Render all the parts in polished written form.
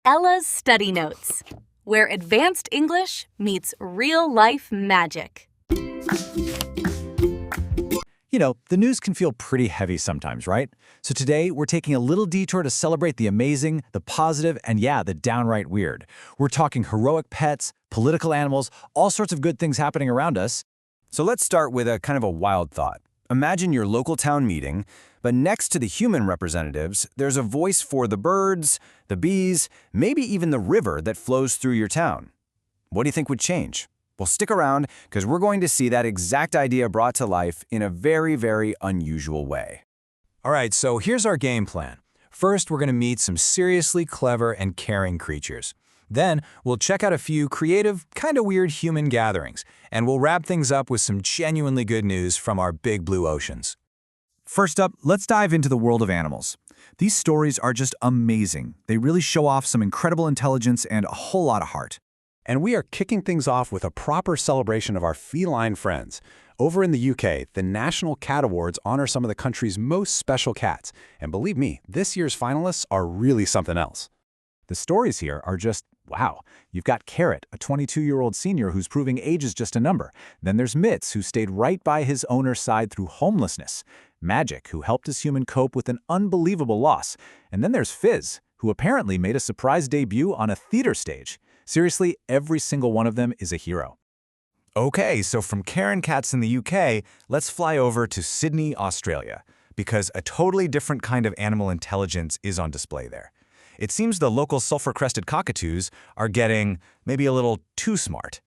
Ella's Study Notes, where advanced English meets real-life magic. You know, the news can feel pretty heavy sometimes, right? So today, we're taking a little detour to celebrate the amazing, the positive, and yeah, the downright weird. We're talking heroic pets, political animals, all sorts of good things happening around us. So let's start with a kind of a wild thought. Imagine your local town meeting, but next to the human representatives, there's a voice for the birds, the bees, maybe even the river that flows through your town. What do you think would change? Well, stick around, because we're going to see that exact idea brought to life in a very, very unusual way. All right, so here's our game plan. First, we're going to meet some seriously clever and caring creatures. Then, we'll check out a few creative, kind of weird human gatherings, and we'll wrap things up with some genuinely good news from our big blue oceans. First up, let's dive into the world of animals. These stories are just amazing. They really show off some incredible intelligence and a whole lot of heart. And we are kicking things off with a proper celebration of our feline friends. Over in the UK, the National Cat Awards honor some of the country's most special cats. And believe me, this year's finalists are really something else. The stories here are just, wow. You've got Carrot, a 22-year-old senior who's proving age is just a number. Then there's Mitz, who stayed right by his owner's side through homelessness. Magic, who helped his human cope with an unbelievable loss. And then there's Fizz, who apparently made a surprise debut on a theater stage. Seriously, every single one of them is a hero. Okay, so from Karen cats in the UK, let's fly over to Sydney, Australia, because a totally different kind of animal intelligence is on display there. It seems the local sulfur-crested cockatoos are getting maybe a little too smart.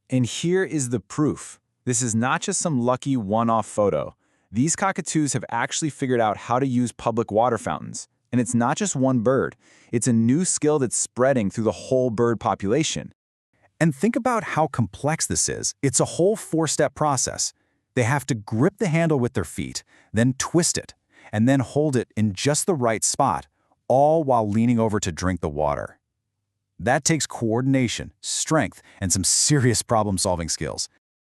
And here is the proof. This is not just some lucky one-off photo. These cockatoos have actually figured out how to use public water fountains. And it's not just one bird. It's a new skill that's spreading through the whole bird population. And think about how complex this is. It's a whole four-step process. They have to grip the handle with their feet, then twist it, and then hold it in just the right spot, all while leaning over to drink the water. That takes coordination, strength, and some serious problem-solving skills.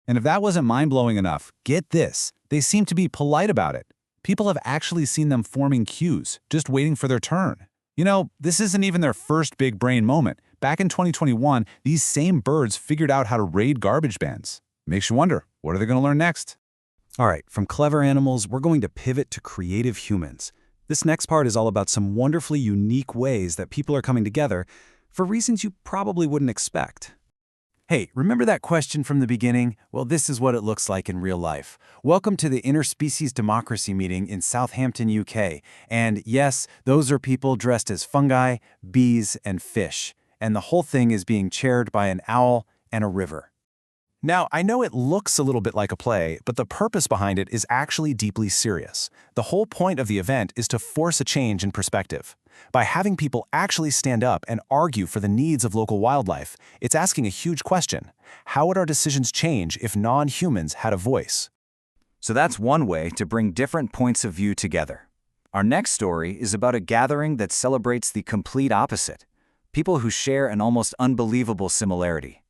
And if that wasn't mind-blowing enough, get this. They seem to be polite about it. People have actually seen them forming queues, just waiting for their turn. You know, this isn't even their first big brain moment. Back in 2021, these same birds figured out how to raid garbage bins. Makes you wonder, what are they going to learn next? All right, from clever animals, we're going to pivot to creative humans. This next part is all about some wonderfully unique ways that people are coming together for reasons you probably wouldn't expect. Hey, remember that question from the beginning? Well, this is what it looks like in real life. Welcome to the Interspecies Democracy meeting in Southampton, UK. And yes, those are people dressed as fungi, bees, and fish. And the whole thing is being chaired by an owl and a river. Now, I know it looks a little bit like a play, but the purpose behind it is actually deeply serious. The whole point of the event is to force a change in perspective. By having people actually stand up and argue for the needs of local wildlife, it's asking a huge question. How would our decisions change if non-humans had a voice? So that's one way to bring different points of view together. Our next story is about a gathering that celebrates the complete opposite. People who share an almost unbelievable similarity.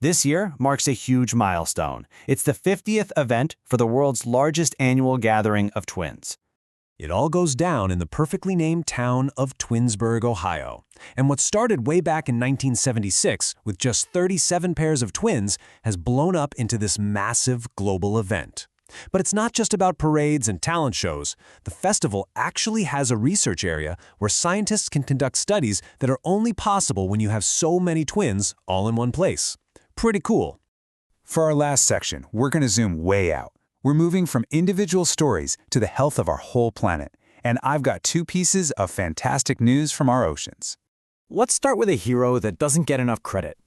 This year marks a huge milestone. It's the 50th event for the world's largest annual gathering of twins. It all goes down in the perfectly named town of Twinsburg, Ohio. And what started way back in 1976 with just 37 pairs of twins has blown up into this massive global event. But it's not just about parades and talent shows. The festival actually has a research area where scientists can conduct studies that are only possible when you have so many twins all in one place. Pretty cool. For our last section, we're going to zoom way out. We're moving from individual stories to the health of our whole planet. And I've got two pieces of fantastic news from our oceans. Let's start with a hero that doesn't get enough credit.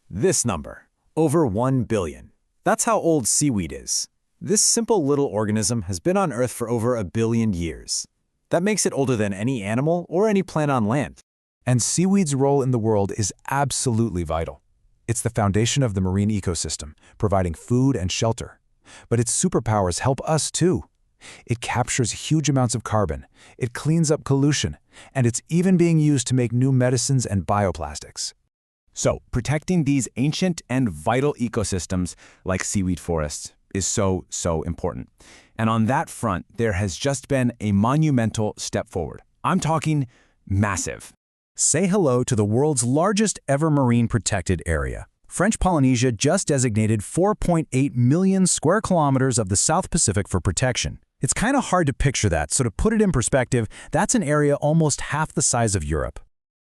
This number, over 1 billion. That's how old seaweed is. This simple little organism has been on Earth for over 1 billion years. That makes it older than any animal or any plant on land. And seaweed's role in the world is absolutely vital. It's the foundation of the marine ecosystem, providing food and shelter. But its superpowers help us too. It captures huge amounts of carbon, it cleans up pollution, and it's even being used to make new medicines and bioplastics. So, protecting these ancient and vital ecosystems, like seaweed forests, is so important. And on that front, there has just been a monumental step forward. I'm talking massive. Say hello to the world's largest ever marine protected area. French Polynesia just designated 4.8 million square kilometers of the South Pacific for protection. It's kind of hard to picture that, so to put it in perspective, that's an area almost half the size of Europe.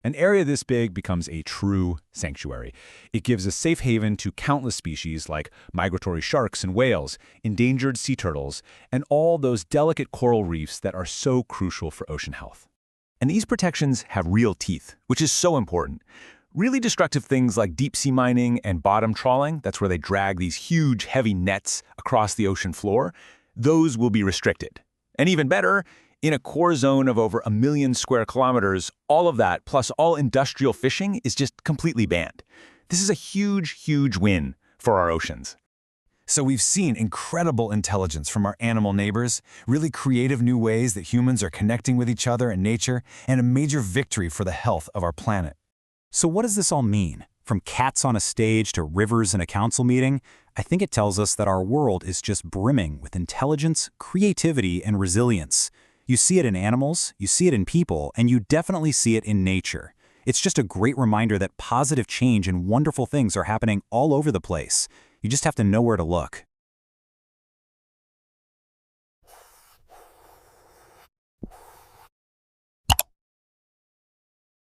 An area this big becomes a true sanctuary. It gives a safe haven to countless species like migratory sharks and whales, endangered sea turtles, and all those delicate coral reefs that are so crucial for ocean health. And these protections have real teeth, which is so important. Really destructive things like deep-sea mining and bottom trawling, that's where they drag these huge, heavy nets across the ocean floor, those will be restricted. And even better, in a core zone of over 1 million square kilometers, all of that, plus all industrial fishing, is just completely banned. This is a huge, huge win for our oceans. So we've seen incredible intelligence from our animal neighbors, really creative new ways that humans are connecting with each other and nature, and a major victory for the health of our planet. So what does this all mean? From cats on a stage to rivers in a council meeting, I think it tells us that our world is just brimming with intelligence, creativity, and resilience. You see it in animals, you see it in people, and you definitely see it in nature. It's just a great reminder that positive change and wonderful things are happening all over the place. You just have to know where to look.